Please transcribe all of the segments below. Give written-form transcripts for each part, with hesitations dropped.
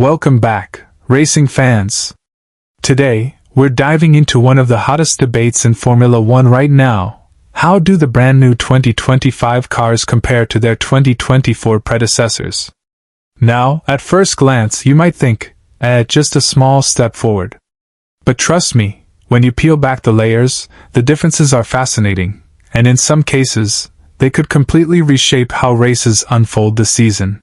Welcome back, racing fans. Today, we're diving into one of the hottest debates in Formula One right now. How do the brand new 2025 cars compare to their 2024 predecessors? Now, at first glance, you might think, just a small step forward. But trust me, when you peel back the layers, the differences are fascinating, and in some cases, they could completely reshape how races unfold this season.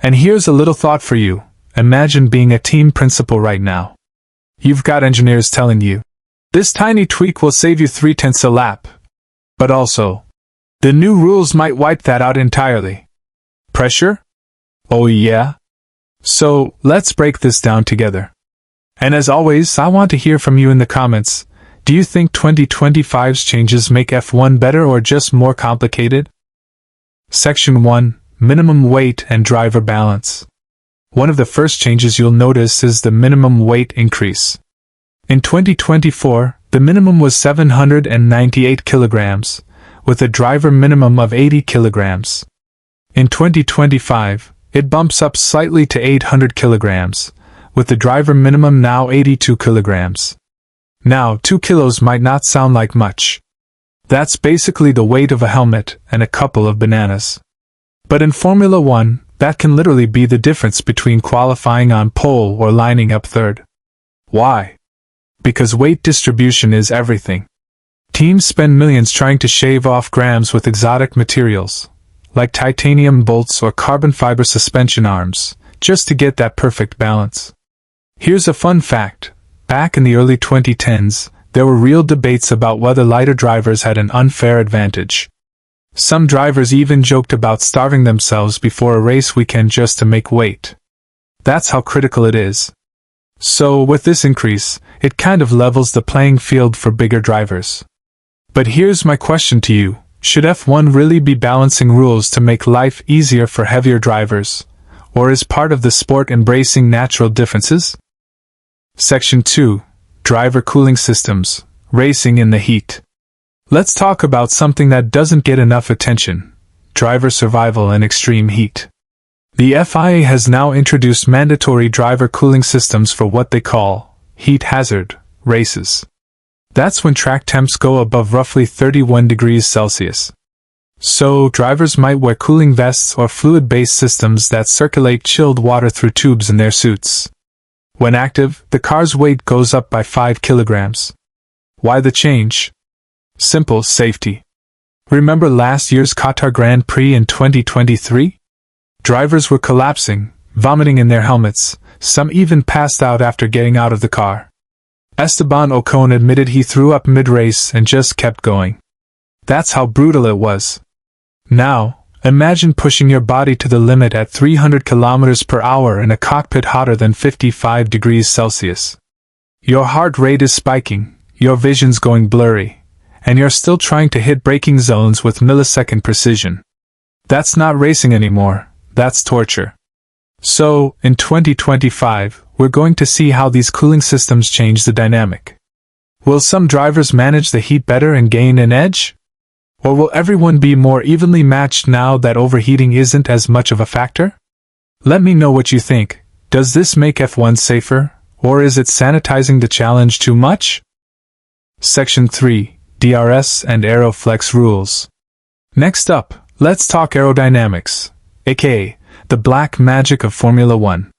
And here's a little thought for you. Imagine being a team principal right now. You've got engineers telling you, this tiny tweak will save you 0.3 a lap. But also, the new rules might wipe that out entirely. Pressure? Oh yeah? So, let's break this down together. And as always, I want to hear from you in the comments. Do you think 2025's changes make F1 better or just more complicated? Section 1. Minimum weight and driver balance. One of the first changes you'll notice is the minimum weight increase. In 2024, the minimum was 798 kilograms, with a driver minimum of 80 kilograms. In 2025, it bumps up slightly to 800 kilograms, with the driver minimum now 82 kilograms. Now, 2 kilos might not sound like much. That's basically the weight of a helmet and a couple of bananas. But in Formula One, that can literally be the difference between qualifying on pole or lining up third. Why? Because weight distribution is everything. Teams spend millions trying to shave off grams with exotic materials, like titanium bolts or carbon fiber suspension arms, just to get that perfect balance. Here's a fun fact. Back in the early 2010s, there were real debates about whether lighter drivers had an unfair advantage. Some drivers even joked about starving themselves before a race weekend just to make weight. That's how critical it is. So, with this increase, it kind of levels the playing field for bigger drivers. But here's my question to you. Should F1 really be balancing rules to make life easier for heavier drivers? Or is part of the sport embracing natural differences? Section 2. Driver cooling systems. Racing in the heat. Let's talk about something that doesn't get enough attention. Driver survival in extreme heat. The FIA has now introduced mandatory driver cooling systems for what they call heat hazard races. That's when track temps go above roughly 31 degrees Celsius. So, drivers might wear cooling vests or fluid-based systems that circulate chilled water through tubes in their suits. When active, the car's weight goes up by 5 kilograms. Why the change? Simple: safety. Remember last year's Qatar Grand Prix in 2023? Drivers were collapsing, vomiting in their helmets, some even passed out after getting out of the car. Esteban Ocon admitted he threw up mid-race and just kept going. That's how brutal it was. Now, imagine pushing your body to the limit at 300 kilometers per hour in a cockpit hotter than 55 degrees Celsius. Your heart rate is spiking, your vision's going blurry, and you're still trying to hit braking zones with millisecond precision. That's not racing anymore, that's torture. So, in 2025, we're going to see how these cooling systems change the dynamic. Will some drivers manage the heat better and gain an edge? Or will everyone be more evenly matched now that overheating isn't as much of a factor? Let me know what you think. Does this make F1 safer, or is it sanitizing the challenge too much? Section 3. DRS and Aeroflex rules. Next up, let's talk aerodynamics, aka the black magic of Formula One.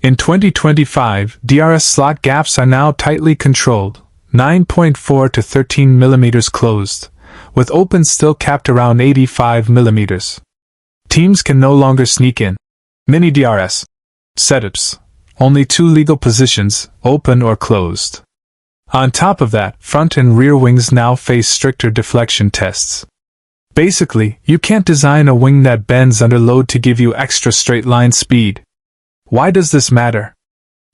In 2025, DRS slot gaps are now tightly controlled, 9.4 to 13 millimeters closed, with opens still capped around 85 millimeters. Teams can no longer sneak in mini DRS setups, only 2 legal positions, open or closed. On top of that, front and rear wings now face stricter deflection tests. Basically, you can't design a wing that bends under load to give you extra straight-line speed. Why does this matter?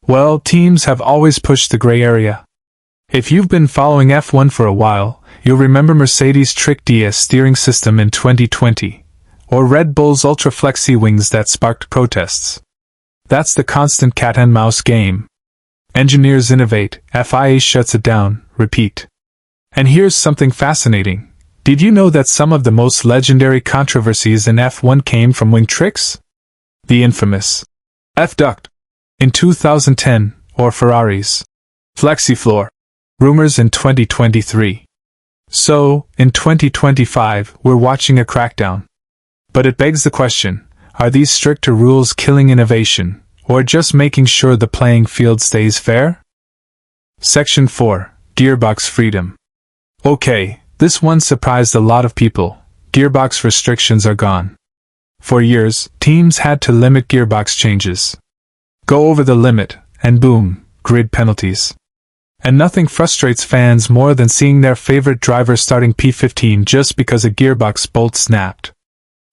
Well, teams have always pushed the gray area. If you've been following F1 for a while, you'll remember Mercedes' Trick DS steering system in 2020, or Red Bull's Ultra Flexi wings that sparked protests. That's the constant cat-and-mouse game. Engineers innovate, FIA shuts it down, repeat. And here's something fascinating. Did you know that some of the most legendary controversies in F1 came from wing tricks? The infamous F-duct. in 2010, or Ferrari's FlexiFloor rumors in 2023. So, in 2025, we're watching a crackdown. But it begs the question, are these stricter rules killing innovation, or just making sure the playing field stays fair? Section 4. Gearbox Freedom. Okay, this one surprised a lot of people. Gearbox restrictions are gone. For years, teams had to limit gearbox changes. Go over the limit, and boom, grid penalties. And nothing frustrates fans more than seeing their favorite driver starting P15 just because a gearbox bolt snapped.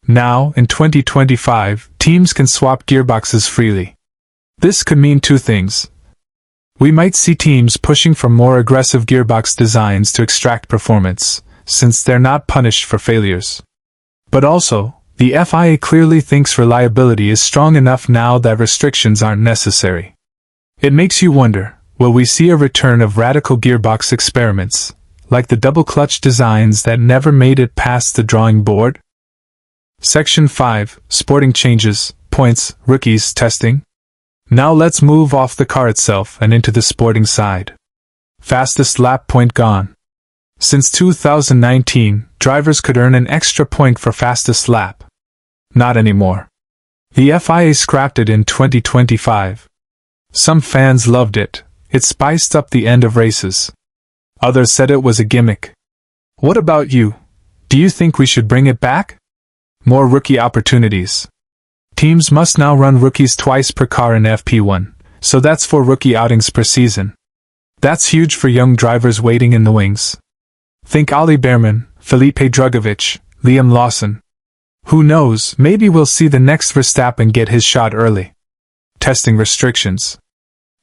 Now, in 2025, teams can swap gearboxes freely. This could mean two things. We might see teams pushing for more aggressive gearbox designs to extract performance, since they're not punished for failures. But also, the FIA clearly thinks reliability is strong enough now that restrictions aren't necessary. It makes you wonder, will we see a return of radical gearbox experiments, like the double-clutch designs that never made it past the drawing board? Section 5. Sporting changes, points, rookies, testing. Now let's move off the car itself and into the sporting side. Fastest lap point gone. Since 2019, drivers could earn an extra point for fastest lap. Not anymore. The FIA scrapped it in 2025. Some fans loved it. It spiced up the end of races. Others said it was a gimmick. What about you? Do you think we should bring it back? More rookie opportunities. Teams must now run rookies twice per car in FP1, so that's 4 rookie outings per season. That's huge for young drivers waiting in the wings. Think Ollie Bearman, Felipe Drugovich, Liam Lawson. Who knows, maybe we'll see the next Verstappen get his shot early. Testing restrictions.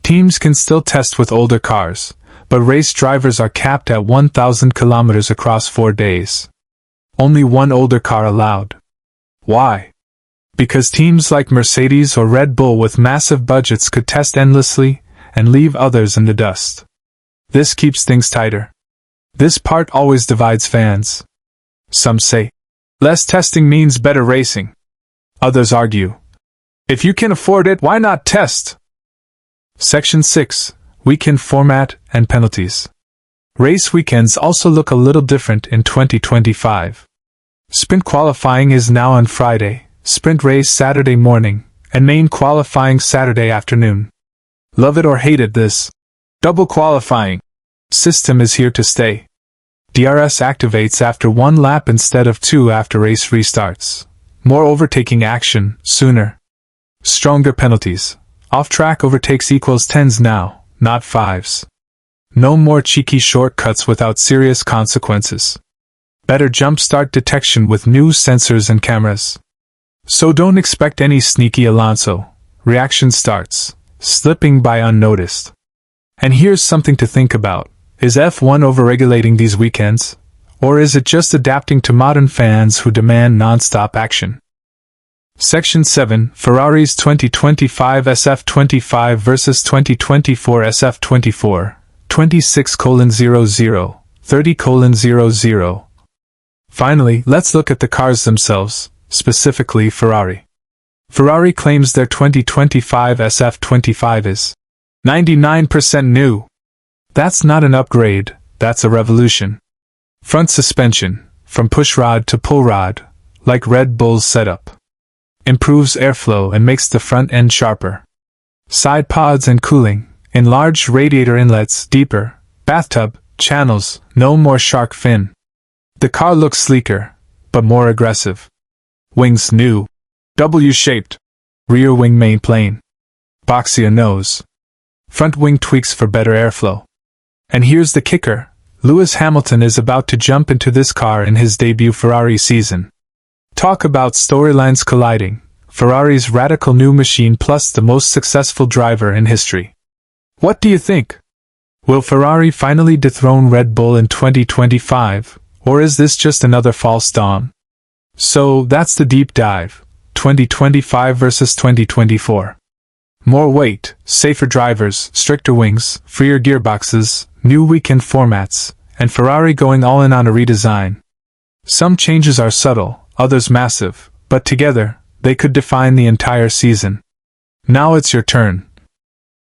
Teams can still test with older cars, but race drivers are capped at 1,000 kilometers across 4 days. Only one older car allowed. Why? Because teams like Mercedes or Red Bull with massive budgets could test endlessly and leave others in the dust. This keeps things tighter. This part always divides fans. Some say, less testing means better racing. Others argue, if you can afford it, why not test? Section 6. Weekend format and penalties. Race weekends also look a little different in 2025. Sprint qualifying is now on Friday, sprint race Saturday morning, and main qualifying Saturday afternoon. Love it or hate it, this double qualifying system is here to stay. DRS activates after 1 lap instead of 2 after race restarts. More overtaking action, sooner. Stronger penalties. Off-track overtakes equals 10s now, not 5s. No more cheeky shortcuts without serious consequences. Better jump-start detection with new sensors and cameras. So don't expect any sneaky Alonso reaction starts, slipping by unnoticed. And here's something to think about. Is F1 overregulating these weekends? Or is it just adapting to modern fans who demand non-stop action? Section 7. Ferrari's 2025 SF25 versus 2024 SF24, 26:00, 30:00. Finally, let's look at the cars themselves, specifically Ferrari. Ferrari claims their 2025 SF25 is 99% new. That's not an upgrade, that's a revolution. Front suspension, from pushrod to pull rod, like Red Bull's setup. Improves airflow and makes the front end sharper. Side pods and cooling, enlarged radiator inlets, deeper bathtub channels, no more shark fin. The car looks sleeker, but more aggressive. Wings new. W-shaped. Rear wing main plane. Boxier nose. Front wing tweaks for better airflow. And here's the kicker. Lewis Hamilton is about to jump into this car in his debut Ferrari season. Talk about storylines colliding. Ferrari's radical new machine plus the most successful driver in history. What do you think? Will Ferrari finally dethrone Red Bull in 2025? Or is this just another false dawn? So, that's the deep dive. 2025 versus 2024. More weight, safer drivers, stricter wings, freer gearboxes, new weekend formats, and Ferrari going all in on a redesign. Some changes are subtle, others massive, but together, they could define the entire season. Now it's your turn.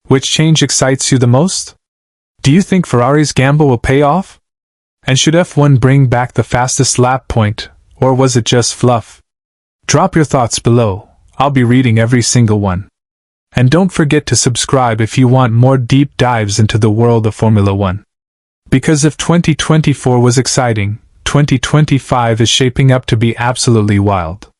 Which change excites you the most? Do you think Ferrari's gamble will pay off? And should F1 bring back the fastest lap point, or was it just fluff? Drop your thoughts below. I'll be reading every single one. And don't forget to subscribe if you want more deep dives into the world of Formula 1. Because if 2024 was exciting, 2025 is shaping up to be absolutely wild.